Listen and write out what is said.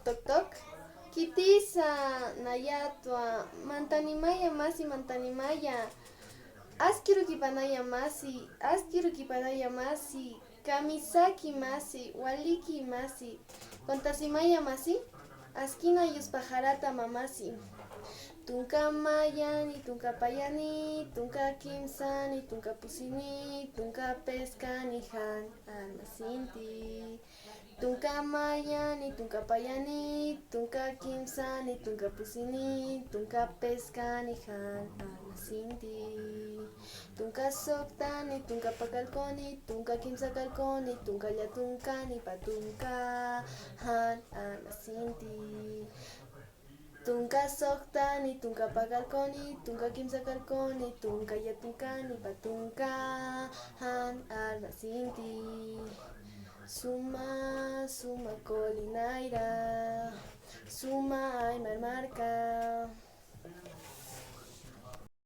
Toc toc. Kitisa nayatwa mantanimaya masi mantanimaya. Askiru kipanaya masi, askiru kipanaya masi, kamisaki masi, waliki masi, kontasimaya masi, askina yuspajarata mamasi. Tunka mayani, tunka payani, tunka kimsani, tunka pusini, tunka peskani han almasinti. Tunka mayani, tunka payani, tunka kimsani, tunka pusini, tunka peskani han almasinti. Tunka soktani, tunka pakalkoni, tunka kimsa kalkoni, tunka llatunkani, patunka han almasinti. Tunka soktani, tunka pakalkoni, tunka kimsa kalkoni, tunka yatunkani, patunka han almasinti. Suma, suma colinaira, suma ay marmarca.